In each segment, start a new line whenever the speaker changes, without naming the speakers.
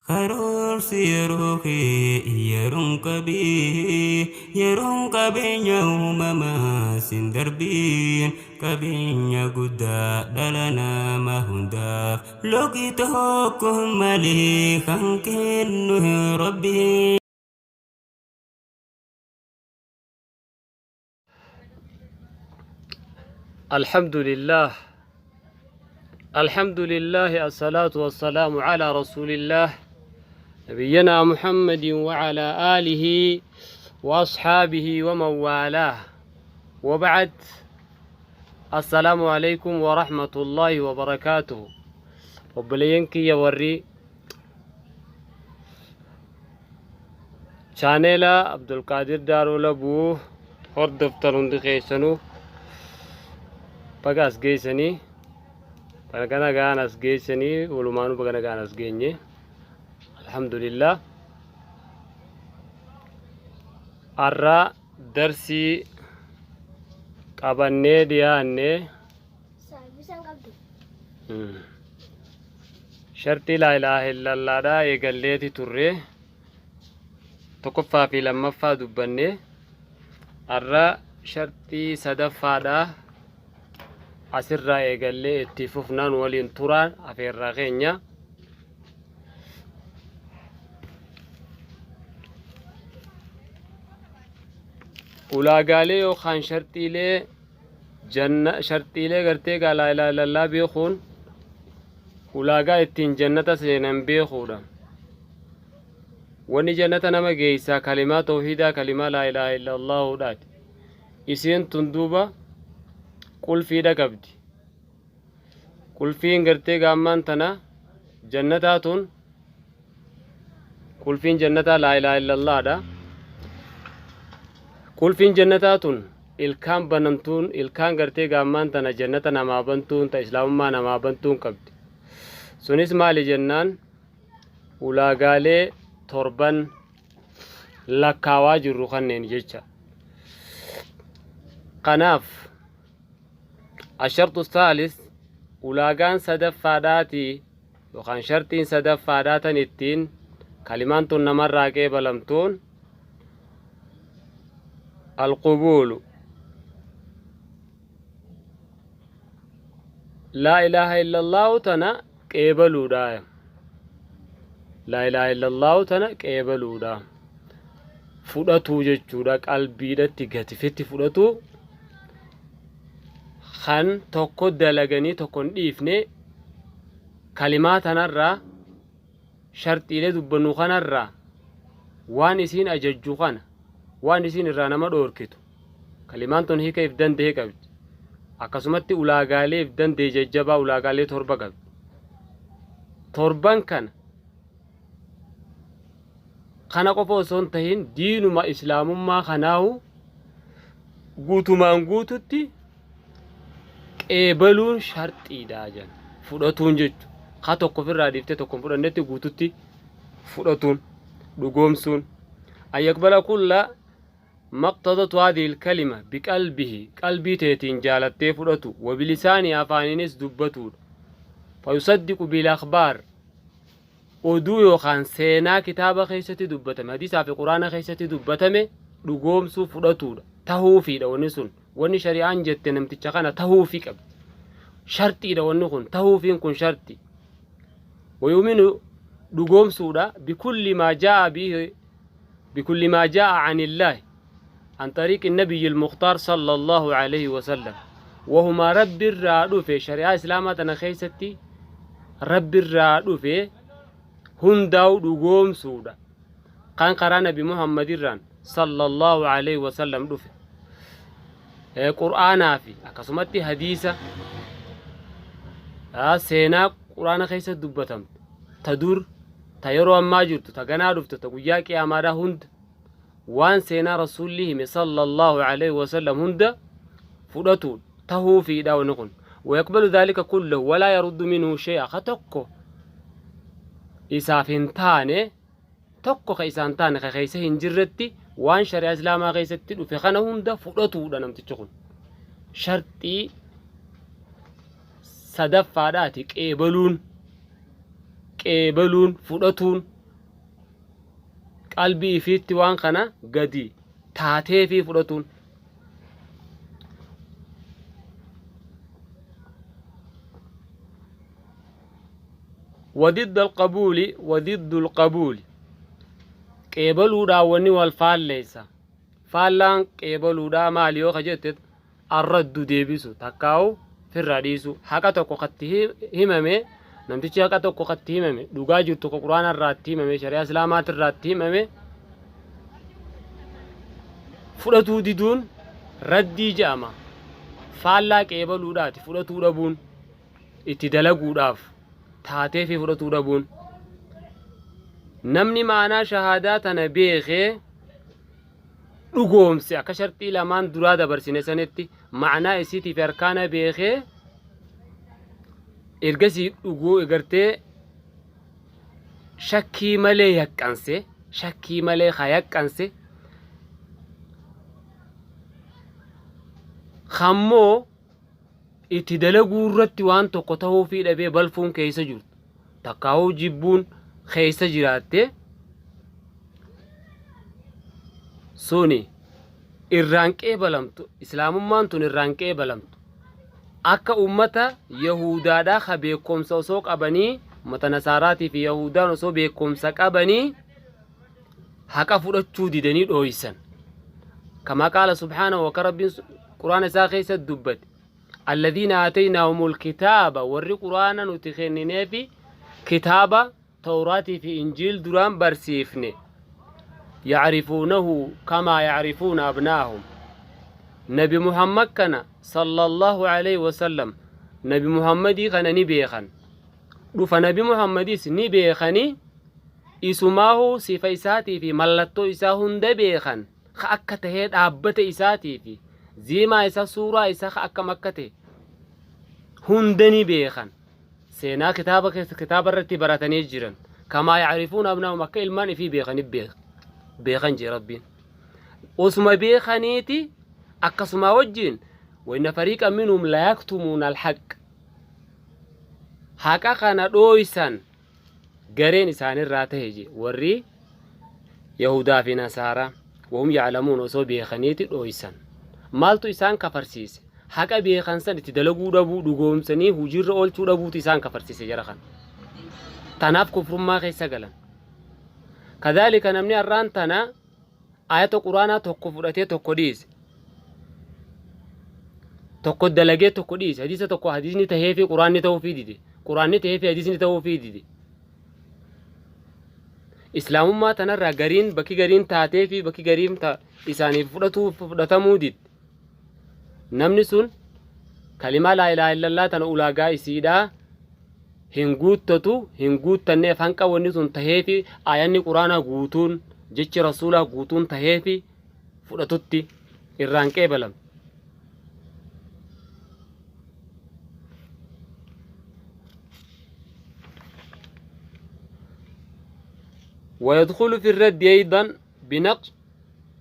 Karoorsi yeroo kee yeroon qabeenya uumamaa sin darbiin qabeenya guddaa dhala nama hundaaf loqii tokko malee kan kennu Rabbiin.
الحمد لله الصلاة والسلام على رسول الله نبينا محمد وعلى آله وأصحابه ومن والاه وبعد. السلام عليكم ورحمة الله وبركاته. وبلينكي يوري شانيلا عبد القادر دارو لبو هور دفترون دخيسنو بقاس جيسني بقنا غانس جيسني ولمانو بقنا غانس جيني الحمد لله. أرى درسي قبني دياني شرطي لا إله إلا الله دا يقليتي تري تقفى في لما دبني. أرى شرطي صدفة دا أسر يقلي اتففنان ولين تران أفير رغينيا. ulaagaalee yookaan shartiilee gartee laa ilaaha illallaa beekuun ulaagaa ittiin jannata seenan beekuudha. Wanni jannata nama geessaa kalimaa tawhiidaa kalimaa laa ilaaha illallaahudhaati. Isiin tun duuba qulfiidha qabdi. Qulfiin gartee gaammaan tana jannataa tun qulfiin jannataa laa ilaaha illallaahadha. Qulfiin jannataa tun ilkaan banamtuun ilkaan gartee gaammaan tana jannata namaa bantuun ta islaamummaa namaa bantuun qabdi. Sunis maali jennaan ulaagaalee torban lakkaawaa jirru kanneen jecha. Kanaaf ashartu saalis ulaagaan sadaffaadhaati yookaan shartiin sadaffaadhaatan ittiin kalimaan tun namarraa qeebalamtuun القبول لا إله إلا الله تنا قبلوا دا لا إله إلا الله تنا قبلوا دا فودتو جچودا قلبي دتي غتفتي فودتو خان توكو دلغني توكون ديفني كلمات نرى شرط إلى دبنو خنرى وان اسين أججو خان waan isin irraa nama dhoorkitu kalimaan tun hiika if dandee qabdi. Akkasumatti ulaagaalee if dandee jajjabaa ulaagaalee torba qabdi. Torban kana qofa osoo hin tahin diinuma islaamummaa kanaahu guutumaan guututti qeebaluun sharxiidha jan fudhatuun jechu ka tokko ofirraa dhiiftee tokko fudhannetti guututti fudhatuun dhugoomsuun an yaqbala kulla مقتضت هذه الكلمة بقلبه قلبي تيتين جالتي فرطو وبلساني أفانينس دبتو فيصدق بالأخبار ودو يوخان سينا كتابة خيستي دبتم حديثة في قرآن خيستي دبتم لقوم سو فرطو تهوفي دونسون واني شريعان جت نمتشخانا تهوفي كب شرطي دونخون تهوفي كن شرطي ويؤمن لقوم سودا بكل ما جاء عن الله عن طريق النبي المختار صلى الله عليه وسلم وهما رب الرادو في شريعة إسلامتنا خيستي رب الرادو في هنداو دوغوم سودا كان قرانا بمحمد الران صلى الله عليه وسلم دوفي قرآن في أكسمتي حديثة سينا قرآن خيست دبتم تدور تيرو أما جرتو تغنى دفتو تقوياكي أمارا هند وان سينا رسوله صلى الله عليه وسلم هند فدتو تهو في داو نقن ويقبل ذلك كله ولا يرد منه شيء خطكو إسافنتاني تكو خيسانتاني خيسه هنجرتي وان شريع إسلاما خيستي في خانه هند فدتو دانمتي تشخن شرطي صدف فاداتي قبلون فدتون qalbii ifiitti waan kana gadi taatee fi fudhatuun وضد القبول وضد القبول قبلوا دا وني والفال ليس فالان قبلوا دا ماليو خجت الرد ديبسو تكاو في الرئيسو حقا توكو خطيه هممي نمتيجي حقا توكو خطيه هممي دوغا جرتو قرآن الراتي هممي شريع اسلامات الراتي هممي فرطو ديدون ردي جاما فالا قبلوا داتي فرطو دبون اتدلقوا داف taatee fi fudhatuu dhabuun namni maanaa shahaadaa tana beekee dhugoomse akka shartii lamaan duraa dabarsine sanitti maanaa isiitii fi arkaana beekee ergasii dhugoo egartee shakkii malee yaqqanse kammoo itti dalaguu irratti waan tokko ta'uu fi dhabee balfuun keessa jirtu takkaa'uu jibbuun keessa jiraatte suni irraan qeebalamtu islaamummaan tun irraan qeebalamtu akka ummata yahudaadhaa ka beekumsa osoo qabanii ummata nasaaraatii fi yahudaan osoo beekumsa qabanii haqa fudhachuu didanii dhooysan kama qaala subhaanahu wa rabbiin quraana isaa keessatti dubbate الذين آتيناهم الكتاب ور قرآن نتخنني في كتاب توراة في إنجيل دران برسيفني يعرفونه كما يعرفون أبناهم نبي محمد كان صلى الله عليه وسلم نبي محمد كان نبيخن رفا نبي محمد نبيخني اسمه سفيساتي في ملتو إساهن دبيخن خأكته أبت إساتي في زيما إسا سورة إسا أكا مكته هندني بيخن سينا كتاب الرتي براتني جيران كما يعرفون أبناء مكة المان في بيخن جي ربين اسم بيخنيتي أكا سما وجين وإن فريقا منهم لا يكتمون الحق حقا كان دويسان غرين إسان الراتهجي وري يهودا في نصارى وهم يعلمون وسو بيخنيتي دويسان maaltu isaan kafarsiise haqa beekan san itti dalaguu dhabuu dhugoomsanii hujirra oolchuu dhabuutu isaan kafarsiise jara kan tanaaf kufrummaa keessa galan kadhalika namni arraan tana ayata quraanaa tokko fudhatee tokko dhiise tokko dalagee tokko dhiise hadiisa tokko hadiisni tahee fi quraanni ta'uu fi dide quraanni tahee fi hadiisni ta'uu fi dide islaamummaa tanarraa gariin bakki gariin taatee fi bakki gariin isaaniif fudhatamuu dide namni sun kalimaa laa ilaaha illallah tana ulaagaa isiidhaa hin guuttanneef hanqa wanni sun taheefi aayanni quraanaa guutuun jechi rasuulaa guutuun taheefi fudhatutti irraan qeebalam ويدخل في الرد أيضا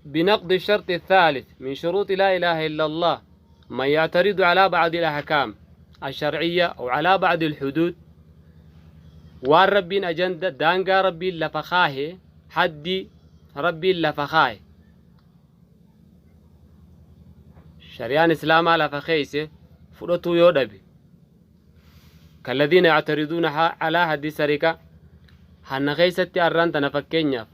بنقض الشرط الثالث من شروط لا إله إلا الله من يعترض على بعض الأحكام الشرعية أو على بعض الحدود والربين أجندة دانقا ربي لفخاه حدي ربي لفخاه شريان إسلام على فخيسه فرطو يودبي كالذين يعترضون على حد سرقة حن خيستي أران تنفكينيا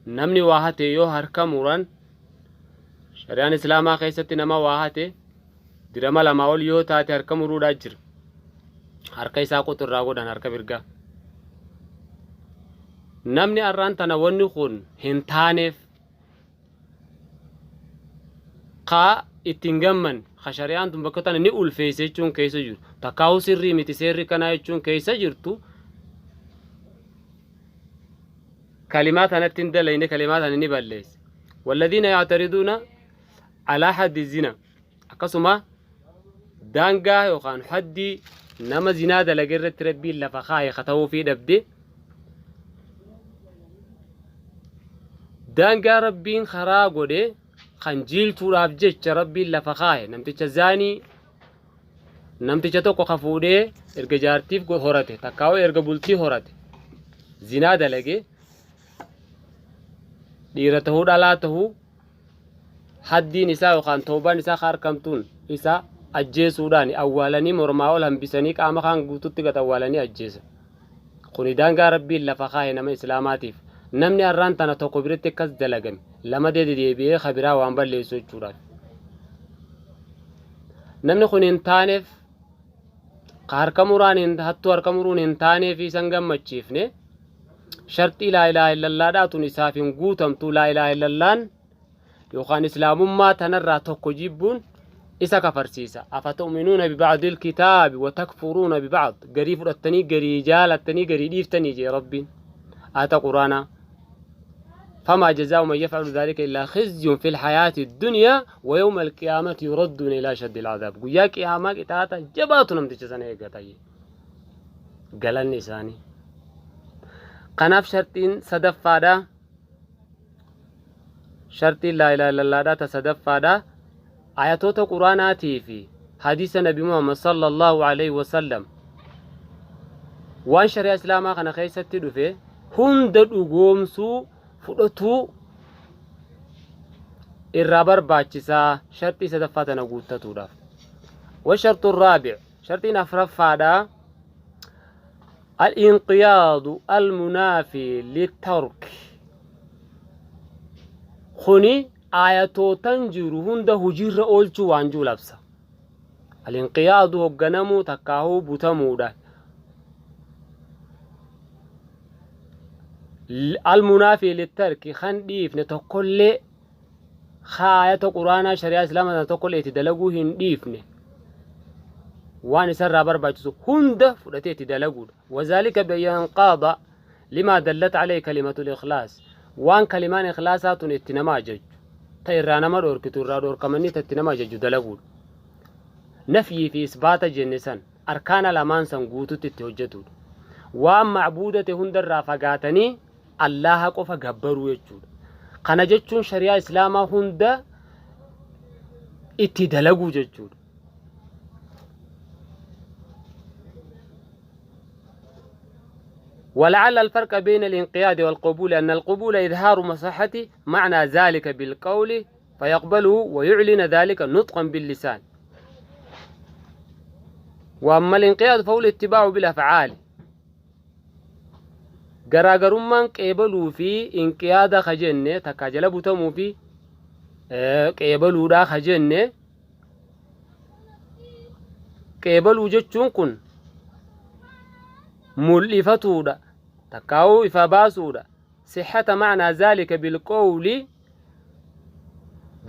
نمني واهاتي يو هركموران شريان إسلاما خيستي نما واهاتي dirama lama ol yoo taate harka muruudhaa jira harka isaa qoturraa godhan harka birgaa namni arraan tana wanni kun hin taaneef kaa ittiin gamman shari'aan tun bakka tana ni ulfeesse jechuun keessa jiru takkaa'uu sirrii miti seerri kanaa jechuun keessa jirtu kalimaa tanatti hin dalayne kalimaa tana ni balleesse walladhiina yactariduuna alaa haddi zina akkasuma دانغا يوخان حدي نما زنادة لقرت ربي لفخاي خطو في دبدي دانغا ربين خراغو دي خنجيل توراب جيش ربي لفخاي نمتش زاني نمتش توقو خفودي ارغ جارتيف go horate takkaw erga bulti horate zina dalage dhiiraته dhalaatahu haddiin isaa yookaan toobaan isaa harkamtuun isa ajjeesuudhaan awwaalanii mormaa ol hambisanii qaama kaan guututti gad awwaalanii ajjeesa. Kuni daangaa rabbiin lafa kaa'e nama islaamaatiif. Namni har'aan tana tokko biratti akkas dalagame lama deebi'ee kabiraa waan balleessu jechuudha. Namni kun hin taaneef hattuu harkamuruun hin taaneef isan gammachiifne shartii laa ilaaha illallaadhaatun isaaf hin guutamtu. laa ilaaha illallaan yookaan islaamummaa tanarraa tokko jibbuun isa kafarsiisa. afatu'minuuna bibacdil kitaabi watakfuruuna bibacd, garii fudhattanii garii jaalattanii garii dhiiftanii jee rabbiin aata quraanaa. فما جزاء من يفعل ذلك إلا خزي في الحياة الدنيا ويوم القيامة يردون إلى شد العذاب. قيا قيامة إتاتا جباتنا متجسنا يقتاي قال النساني قناف شرطين صدف فادا شرطي لا إله إلا الله دا تصدف فادا آياتوتا قرآناتي في حديث نبي محمد صلى الله عليه وسلم وان شريع إسلاما خنا خيستي دفه هندد قومسو fudhatuu irraa barbaachisaa shartii sadaffaa tana guuttatuudhaaf. والشرط الرابع شرطين أفرفادا الانقياد المنافي للترك. خني آياتو تنجر هند هجير أولچو وانجو لبسا. الانقياد هو غنمو تكاهو بوتمودا. المنافي للترك خنديف نتقل خاية قرآن شريعة إسلام نتقل اتدلقو هنديفني وان سر برباجسو هند فرتي اتدلقو وذلك بينقاض لما دلت عليه كلمة الإخلاص وان كلمان إخلاصات اتنما جج تيرانا مدور كتورا دور كمني تتنما جج دلقو نفي في إثبات جنسان أركان الأمان سنقوتو تتوجدو وان معبودة هند الرافقاتني الله قفا غبروا يجود kana jechuun shari'a islaamaa hunda itti dalaguu jechuudha. ولعل الفرق بين الانقياد والقبول أن القبول إظهار مصلحة معنى ذلك بالقول فيقبله ويعلن ذلك نطقا باللسان، وأما الانقياد فهو الاتباع بالأفعال. garaagarummaan qeebaluu fi inqiyaada kajenne takka jala butamuu fi qeebaluudha kajenne. qeebaluu jechuun kun mul'ifatuudha takkaa'uu ifa baasuudha. sixata macnaa zaalika bilqowli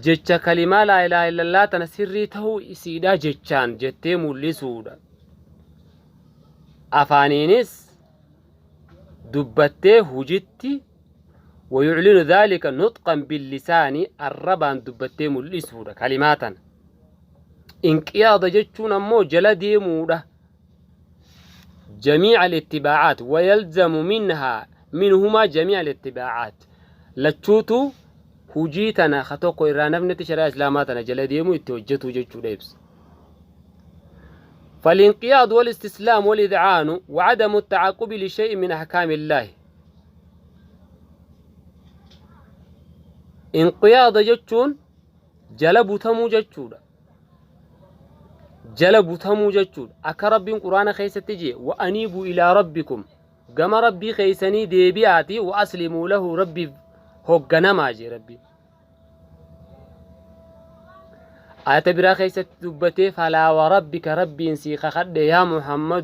jecha kalimaa laa ilaaha illallaa tana sirrii ta'uu isiidha jechaan jettee mul'isuudha. afaaniinis dubbattee hujitti ويعلن ذلك نطقا باللسان الربان دبتي ملسودا كلماتا. انقياد جتشون امو جلدي مودا جميع الاتباعات ويلزم منهما جميع الاتباعات. لتشوتو هجيتنا خطوكو إرانفنة شرع إسلاماتنا جلدي مو يتوجتو جتشو ليبس. فالانقياد والاستسلام والإذعان وعدم التعاقب لشيء من أحكام الله. انقياد جتشون جلب تمو جتشون جلب تمو جتشون أكرب قرآن خيسة تجي وأنيبوا إلى ربكم قام ربي خيسني ديبياتي وأسلموا له ربي هقنا ماجي ربي. آية برا خيسة دبتي فلا وربك ربي انسيخ خد يا محمد